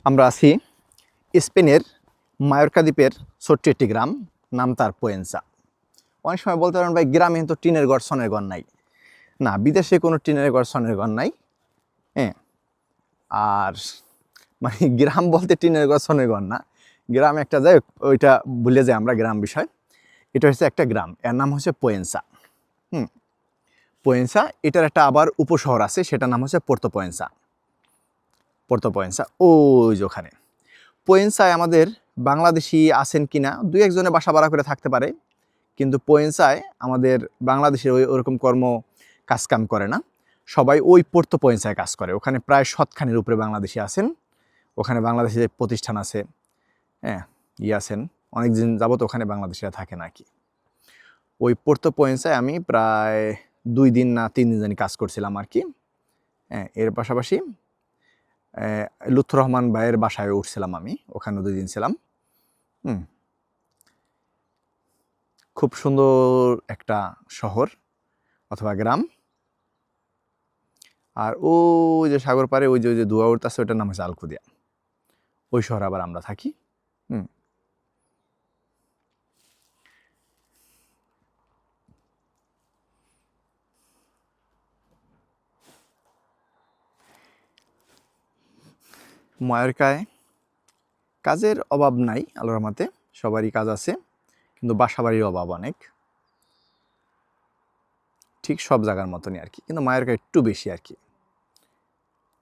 আমরা আছি স্পেনের মায়োরকা দ্বীপের ছোট্ট একটি গ্রাম, নাম তার পোয়েনসা। অনেক সময় বলতে পারেন ভাই গ্রামে তো টিনের ঘর সনের ঘর নাই। না, বিদেশে কোনো টিনের ঘর সনের ঘর নাই। হ্যাঁ, আর মানে গ্রাম বলতে টিনের ঘর সনের ঘর না, গ্রাম একটা যায়, ওইটা ভুলে যাই আমরা গ্রাম বিষয়। এটা হচ্ছে একটা গ্রাম, এর নাম হচ্ছে পোয়েনসা। পোয়েনসা, এটার একটা আবার উপশহর আছে, সেটার নাম হচ্ছে পোর্তো পোয়েনসা। পোর্তো পোয়েনসা ওই যে ওখানে। পোয়েনসায় আমাদের বাংলাদেশি আছেন কিনা, দুই একজনে বাসা ভাড়া করে থাকতে পারে, কিন্তু পোয়েনসায় আমাদের বাংলাদেশের ওরকম কাজকাম করে না। সবাই ওই পোর্তো পোয়েনসায় কাজ করে। ওখানে প্রায় 100খানির উপরে বাংলাদেশি আছেন। ওখানে বাংলাদেশের প্রতিষ্ঠান আছে, হ্যাঁ, আছেন অনেক দিন যাবত ওখানে বাংলাদেশিরা থাকেন আর কি। ওই পোর্তো পোয়েনসায় আমি প্রায় 2 দিন না 3 দিন জানি কাজ করছিলাম আর কি। হ্যাঁ, এর পাশাপাশি লুৎফর রহমান ভাইয়ের বাসায় উঠছিলাম আমি, ওখানে 2 দিন ছিলাম। খুব সুন্দর একটা শহর অথবা গ্রাম। আর ওই যে সাগর পাড়ে ওই যে ধোঁয়া উঠতেছে, ওইটার নাম হচ্ছে আলকুদিয়া। ওই শহরে আবার আমরা থাকি। মায়োরকায় কাজের অভাব নাই আল্লাহর রহমতে, সবারই কাজ আছে, কিন্তু বাসাবাড়ির অভাব অনেক। ঠিক সব জায়গার মতনই আর কি, কিন্তু মায়োরকা একটু বেশি আর কি।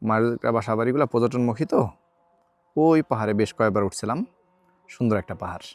মায়োরকা বাসাবাড়িগুলো পর্যটনমুখী তো। ওই পাহাড়ে বেশ কয়েকবার উঠছিলাম, সুন্দর একটা পাহাড়।